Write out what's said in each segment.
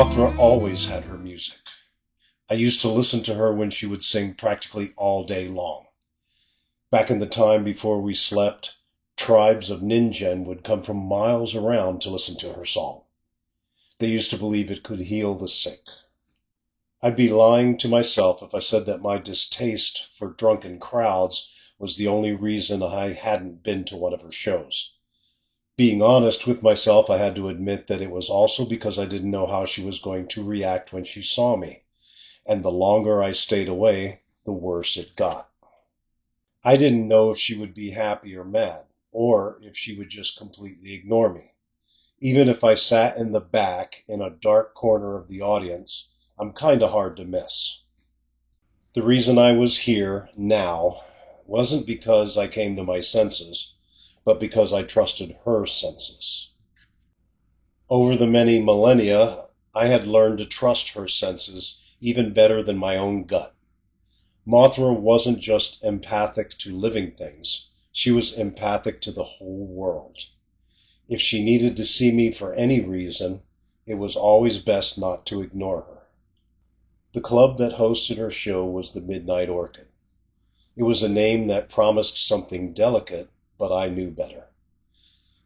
Mothra always had her music. I used to listen to her when she would sing practically all day long. Back in the time before we slept, tribes of Ningen would come from miles around to listen to her song. They used to believe it could heal the sick. I'd be lying to myself if I said that my distaste for drunken crowds was the only reason I hadn't been to one of her shows. Being honest with myself, I had to admit that it was also because I didn't know how she was going to react when she saw me, and the longer I stayed away, the worse it got. I didn't know if she would be happy or mad, or if she would just completely ignore me. Even if I sat in the back in a dark corner of the audience, I'm kinda hard to miss. The reason I was here, now, wasn't because I came to my senses, but because I trusted her senses. Over the many millennia, I had learned to trust her senses even better than my own gut. Mothra wasn't just empathic to living things, she was empathic to the whole world. If she needed to see me for any reason, it was always best not to ignore her. The club that hosted her show was the Midnight Orchid. It was a name that promised something delicate, but I knew better.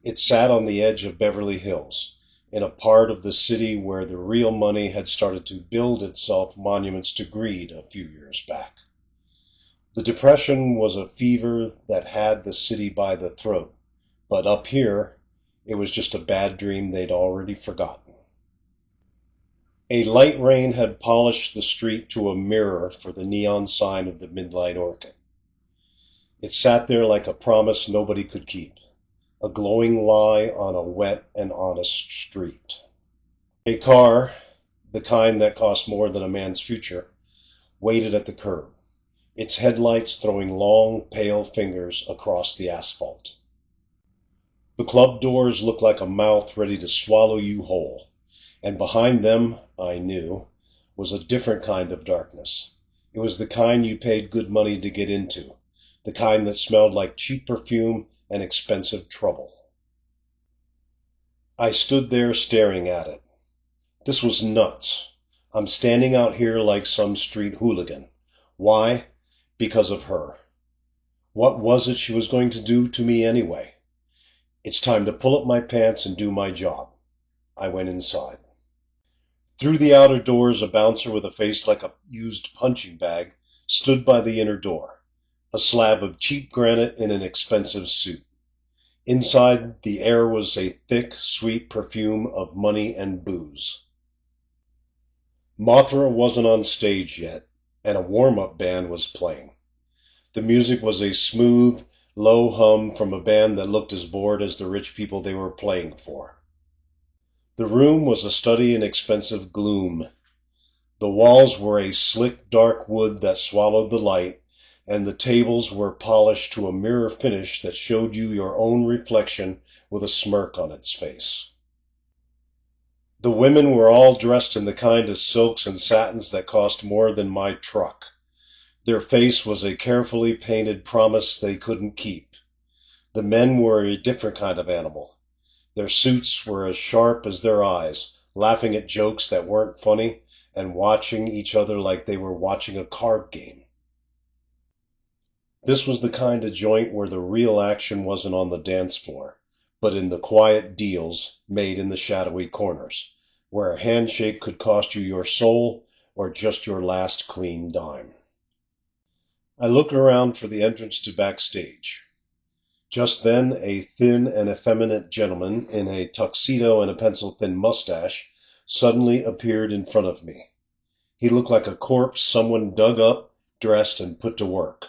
It sat on the edge of Beverly Hills, in a part of the city where the real money had started to build itself monuments to greed a few years back. The Depression was a fever that had the city by the throat, but up here, it was just a bad dream they'd already forgotten. A light rain had polished the street to a mirror for the neon sign of the Midnight Orchid. It sat there like a promise nobody could keep, a glowing lie on a wet and honest street. A car, the kind that cost more than a man's future, waited at the curb, its headlights throwing long, pale fingers across the asphalt. The club doors looked like a mouth ready to swallow you whole, and behind them, I knew, was a different kind of darkness. It was the kind you paid good money to get into, the kind that smelled like cheap perfume and expensive trouble. I stood there staring at it. This was nuts. I'm standing out here like some street hooligan. Why? Because of her. What was it she was going to do to me anyway? It's time to pull up my pants and do my job. I went inside. Through the outer doors, a bouncer with a face like a used punching bag stood by the inner door, a slab of cheap granite in an expensive suit. Inside, the air was a thick, sweet perfume of money and booze. Mothra wasn't on stage yet, and a warm-up band was playing. The music was a smooth, low hum from a band that looked as bored as the rich people they were playing for. The room was a study in expensive gloom. The walls were a slick, dark wood that swallowed the light, and the tables were polished to a mirror finish that showed you your own reflection with a smirk on its face. The women were all dressed in the kind of silks and satins that cost more than my truck. Their face was a carefully painted promise they couldn't keep. The men were a different kind of animal. Their suits were as sharp as their eyes, laughing at jokes that weren't funny, and watching each other like they were watching a card game. This was the kind of joint where the real action wasn't on the dance floor, but in the quiet deals made in the shadowy corners, where a handshake could cost you your soul or just your last clean dime. I looked around for the entrance to backstage. Just then, a thin and effeminate gentleman in a tuxedo and a pencil-thin mustache suddenly appeared in front of me. He looked like a corpse someone dug up, dressed, and put to work.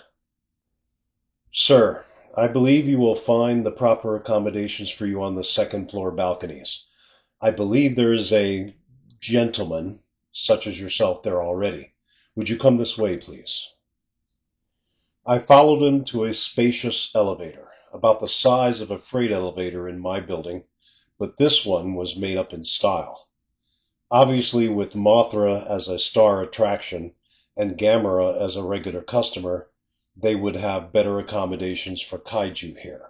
"Sir, I believe you will find the proper accommodations for you on the second-floor balconies. I believe there is a gentleman, such as yourself, there already. Would you come this way, please?" I followed him to a spacious elevator, about the size of a freight elevator in my building, but this one was made up in style. Obviously, with Mothra as a star attraction and Gamera as a regular customer, they would have better accommodations for kaiju here.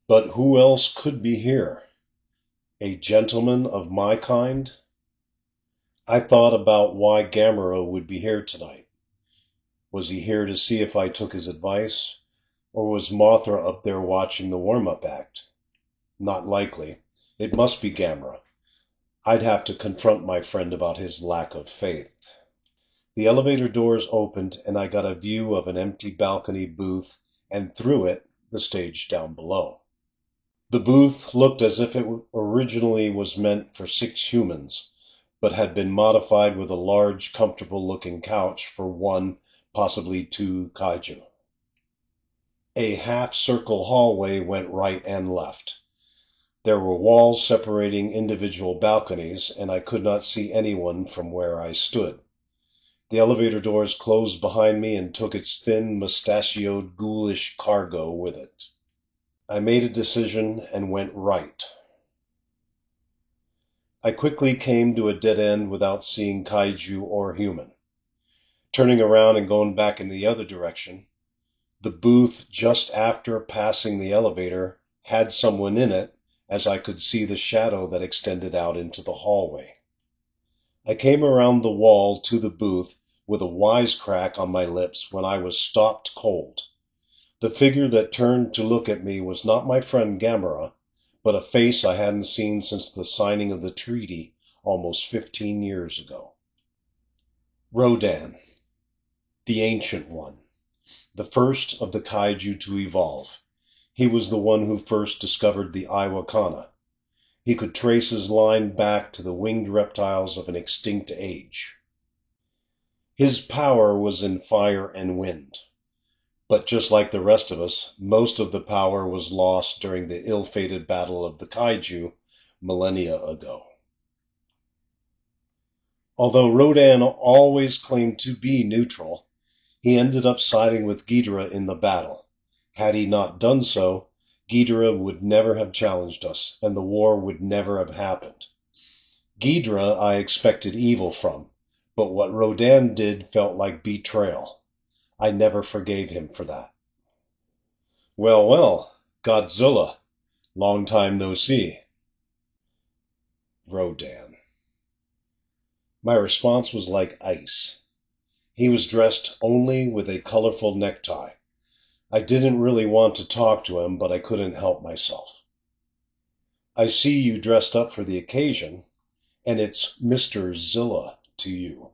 But who else could be here? A gentleman of my kind? I thought about why Gamera would be here tonight. Was he here to see if I took his advice? Or was Mothra up there watching the warm-up act? Not likely. It must be Gamera. I'd have to confront my friend about his lack of faith. The elevator doors opened, and I got a view of an empty balcony booth, and through it, the stage down below. The booth looked as if it originally was meant for 6 humans, but had been modified with a large, comfortable-looking couch for 1, possibly 2 kaiju. A half-circle hallway went right and left. There were walls separating individual balconies, and I could not see anyone from where I stood. The elevator doors closed behind me and took its thin, mustachioed, ghoulish cargo with it. I made a decision and went right. I quickly came to a dead end without seeing kaiju or human. Turning around and going back in the other direction, the booth just after passing the elevator had someone in it, as I could see the shadow that extended out into the hallway. I came around the wall to the booth with a wisecrack on my lips when I was stopped cold. The figure that turned to look at me was not my friend Gamera, but a face I hadn't seen since the signing of the treaty almost 15 years ago. Rodan, the Ancient One, the first of the kaiju to evolve. He was the one who first discovered the Iwakana. He could trace his line back to the winged reptiles of an extinct age. His power was in fire and wind. But just like the rest of us, most of the power was lost during the ill-fated battle of the kaiju millennia ago. Although Rodan always claimed to be neutral, he ended up siding with Ghidorah in the battle. Had he not done so, Ghidorah would never have challenged us, and the war would never have happened. Ghidorah I expected evil from, but what Rodan did felt like betrayal. I never forgave him for that. Well, well, Godzilla. Long time no see. Rodan. My response was like ice. He was dressed only with a colorful necktie. I didn't really want to talk to him, but I couldn't help myself. I see you dressed up for the occasion, and it's Mr. Zilla to you.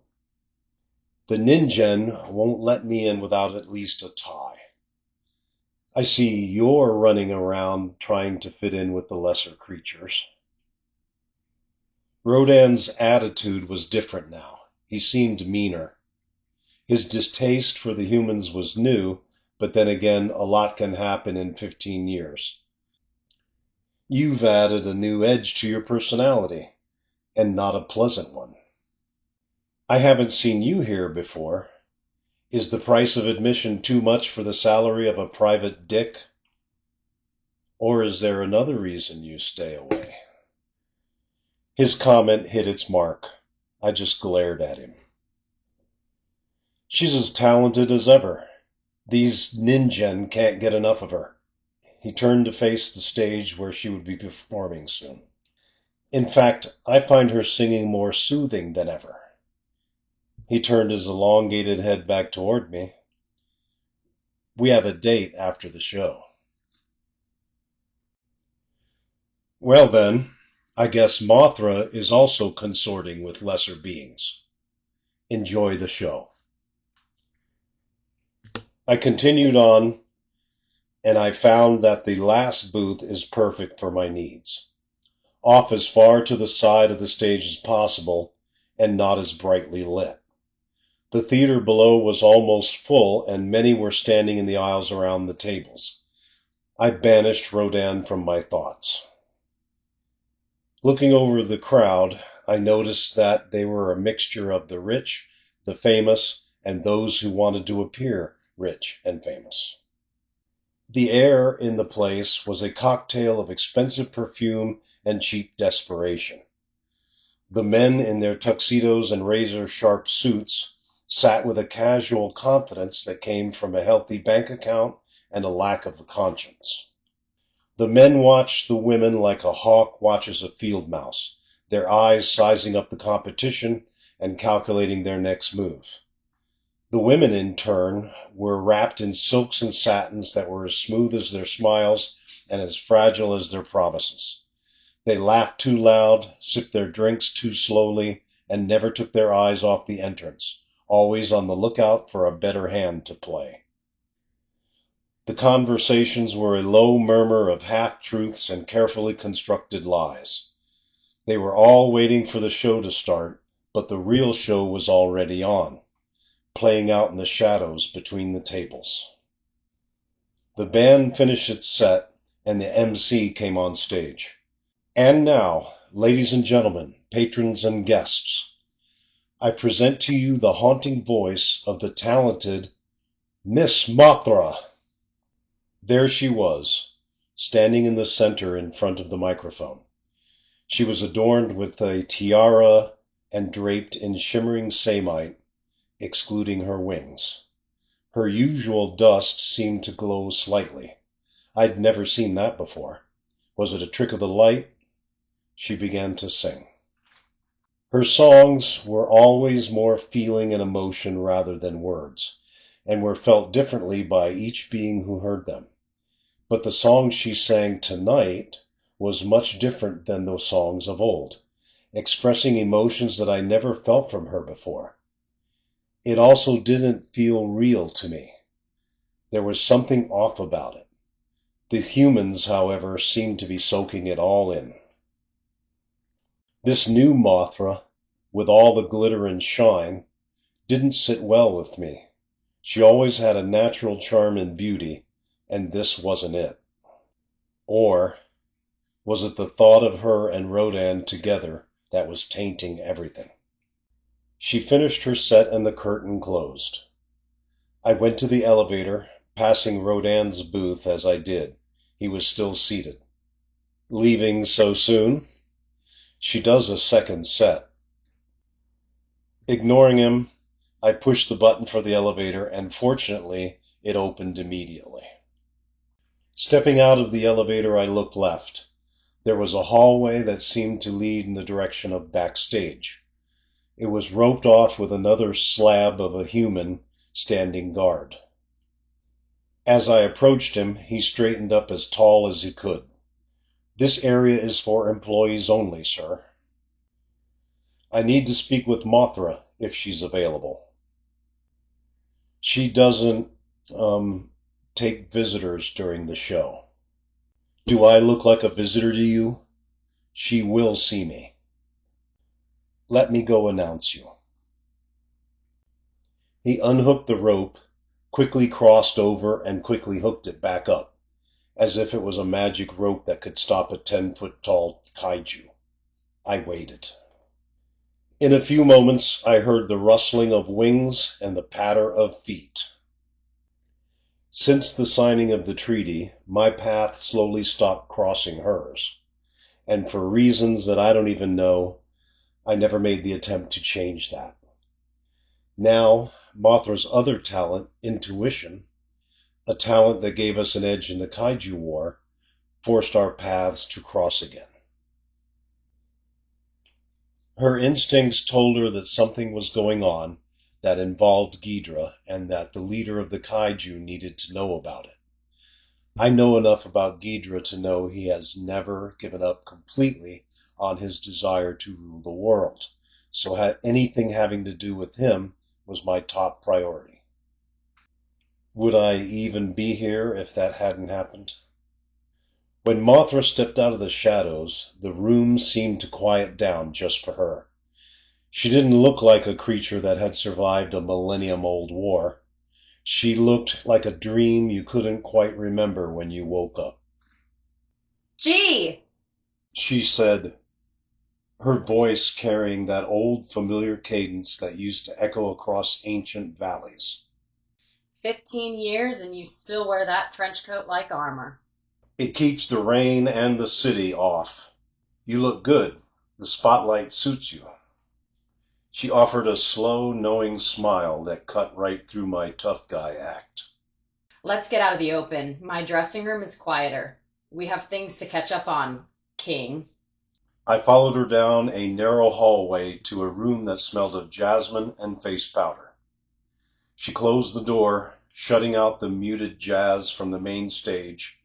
The Ningen won't let me in without at least a tie. I see you're running around trying to fit in with the lesser creatures. Rodan's attitude was different now. He seemed meaner. His distaste for the humans was new, but then again, a lot can happen in 15 years. You've added a new edge to your personality, and not a pleasant one. I haven't seen you here before. Is the price of admission too much for the salary of a private dick? Or is there another reason you stay away? His comment hit its mark. I just glared at him. She's as talented as ever. These Ningen can't get enough of her. He turned to face the stage where she would be performing soon. In fact, I find her singing more soothing than ever. He turned his elongated head back toward me. We have a date after the show. Well then, I guess Mothra is also consorting with lesser beings. Enjoy the show. I continued on, and I found that the last booth is perfect for my needs. Off as far to the side of the stage as possible, and not as brightly lit. The theater below was almost full, and many were standing in the aisles around the tables. I banished Rodan from my thoughts. Looking over the crowd, I noticed that they were a mixture of the rich, the famous, and those who wanted to appear rich and famous. The air in the place was a cocktail of expensive perfume and cheap desperation. The men in their tuxedos and razor-sharp suits sat with a casual confidence that came from a healthy bank account and a lack of a conscience. The men watched the women like a hawk watches a field mouse, their eyes sizing up the competition and calculating their next move. The women, in turn, were wrapped in silks and satins that were as smooth as their smiles and as fragile as their promises. They laughed too loud, sipped their drinks too slowly, and never took their eyes off the entrance, always on the lookout for a better hand to play. The conversations were a low murmur of half-truths and carefully constructed lies. They were all waiting for the show to start, but the real show was already on, playing out in the shadows between the tables. The band finished its set, and the MC came on stage. And now, ladies and gentlemen, patrons and guests, I present to you the haunting voice of the talented Miss Mothra. There she was, standing in the center in front of the microphone. She was adorned with a tiara and draped in shimmering samite, excluding her wings. Her usual dust seemed to glow slightly. I'd never seen that before. Was it a trick of the light? She began to sing. Her songs were always more feeling and emotion rather than words, and were felt differently by each being who heard them. But the song she sang tonight was much different than those songs of old, expressing emotions that I never felt from her before. It also didn't feel real to me. There was something off about it. The humans, however, seemed to be soaking it all in. This new Mothra, with all the glitter and shine, didn't sit well with me. She always had a natural charm and beauty, and this wasn't it. Or was it the thought of her and Rodan together that was tainting everything? She finished her set and the curtain closed. I went to the elevator, passing Rodan's booth as I did. He was still seated. Leaving so soon? She does a second set. Ignoring him, I pushed the button for the elevator, and fortunately, it opened immediately. Stepping out of the elevator, I looked left. There was a hallway that seemed to lead in the direction of backstage. It was roped off with another slab of a human standing guard. As I approached him, he straightened up as tall as he could. "This area is for employees only, sir." "I need to speak with Mothra, if she's available." "She doesn't, take visitors during the show." "Do I look like a visitor to you?" "She will see me." "Let me go announce you." He unhooked the rope, quickly crossed over, and quickly hooked it back up, as if it was a magic rope that could stop a 10-foot-tall kaiju. I waited. In a few moments, I heard the rustling of wings and the patter of feet. Since the signing of the treaty, my path slowly stopped crossing hers, and for reasons that I don't even know, I never made the attempt to change that. Now, Mothra's other talent, intuition, a talent that gave us an edge in the kaiju war, forced our paths to cross again. Her instincts told her that something was going on that involved Ghidorah, and that the leader of the kaiju needed to know about it. I know enough about Ghidorah to know he has never given up completely on his desire to rule the world, so anything having to do with him was my top priority. Would I even be here if that hadn't happened? When Mothra stepped out of the shadows, the room seemed to quiet down just for her. She didn't look like a creature that had survived a millennium-old war. She looked like a dream you couldn't quite remember when you woke up. "Gee!" she said, her voice carrying that old familiar cadence that used to echo across ancient valleys. 15 years and you still wear that trench coat like armor. "It keeps the rain and the city off. You look good. The spotlight suits you." She offered a slow, knowing smile that cut right through my tough guy act. "Let's get out of the open. My dressing room is quieter. We have things to catch up on, King." I followed her down a narrow hallway to a room that smelled of jasmine and face powder. She closed the door, shutting out the muted jazz from the main stage,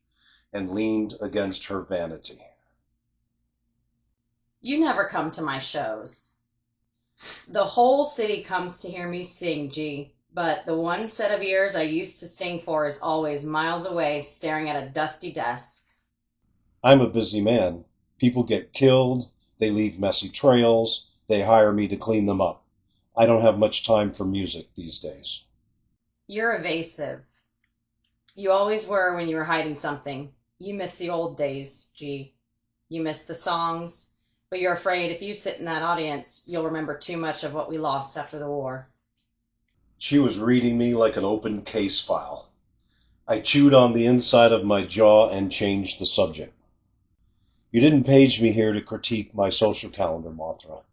and leaned against her vanity. You never come to my shows. The whole city comes to hear me sing, G, but the one set of ears I used to sing for is always miles away, staring at a dusty desk. I'm a busy man. People get killed, they leave messy trails, they hire me to clean them up. I don't have much time for music these days. You're evasive. You always were when you were hiding something. You miss the old days, G. You miss the songs, but you're afraid if you sit in that audience, you'll remember too much of what we lost after the war. She was reading me like an open case file. I chewed on the inside of my jaw and changed the subject. You didn't page me here to critique my social calendar, Mothra.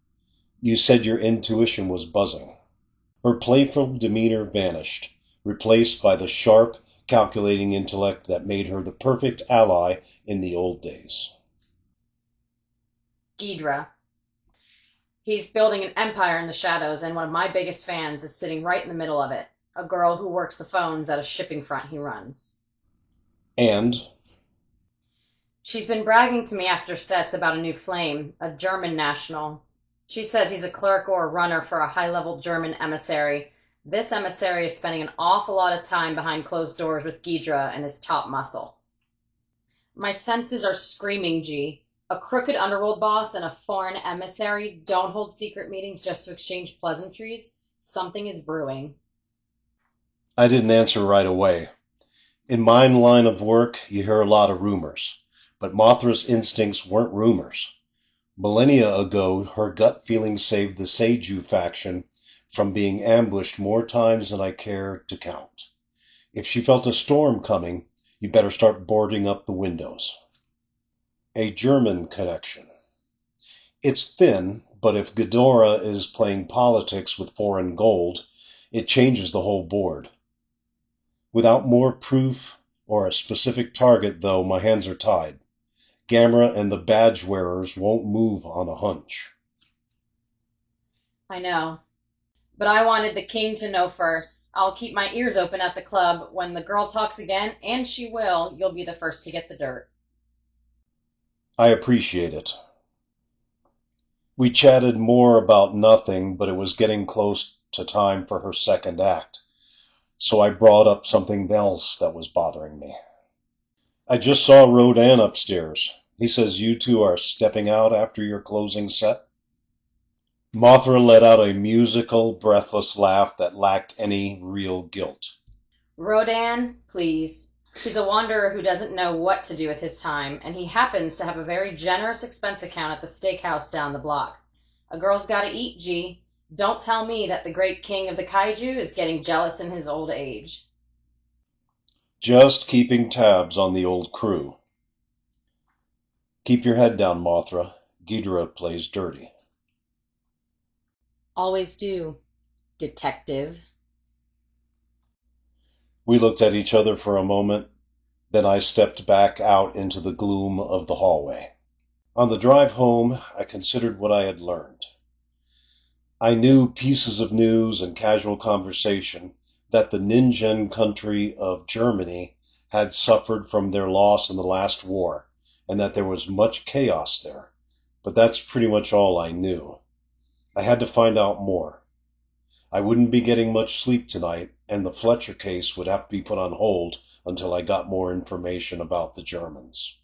You said your intuition was buzzing. Her playful demeanor vanished, replaced by the sharp, calculating intellect that made her the perfect ally in the old days. Ghidorah. He's building an empire in the shadows, and one of my biggest fans is sitting right in the middle of it, a girl who works the phones at a shipping front he runs. And She's been bragging to me after sets about a new flame, a German national. She says he's a clerk or a runner for a high-level German emissary. This emissary is spending an awful lot of time behind closed doors with Ghidorah and his top muscle. My senses are screaming, G. A crooked underworld boss and a foreign emissary don't hold secret meetings just to exchange pleasantries. Something is brewing. I didn't answer right away. In my line of work, you hear a lot of rumors. But Mothra's instincts weren't rumors. Millennia ago, her gut feeling saved the Seiju faction from being ambushed more times than I care to count. If she felt a storm coming, you better start boarding up the windows. A German connection. It's thin, but if Ghidorah is playing politics with foreign gold, it changes the whole board. Without more proof or a specific target, though, my hands are tied. Gamera and the badge wearers won't move on a hunch. I know. But I wanted the king to know first. I'll keep my ears open at the club. When the girl talks again, and she will, you'll be the first to get the dirt. I appreciate it. We chatted more about nothing, but it was getting close to time for her second act, so I brought up something else that was bothering me. I just saw Rodan upstairs. He says you two are stepping out after your closing set. Mothra let out a musical, breathless laugh that lacked any real guilt. Rodan, please. He's a wanderer who doesn't know what to do with his time, and he happens to have a very generous expense account at the steakhouse down the block. A girl's gotta eat, G. Don't tell me that the great king of the kaiju is getting jealous in his old age. Just keeping tabs on the old crew. Keep your head down, Mothra. Ghidorah plays dirty. Always do, detective. We looked at each other for a moment, then I stepped back out into the gloom of the hallway. On the drive home, I considered what I had learned. I knew pieces of news and casual conversation that the Ningen country of Germany had suffered from their loss in the last war, and that there was much chaos there. But that's pretty much all I knew. I had to find out more. I wouldn't be getting much sleep tonight, and the Fletcher case would have to be put on hold until I got more information about the Germans.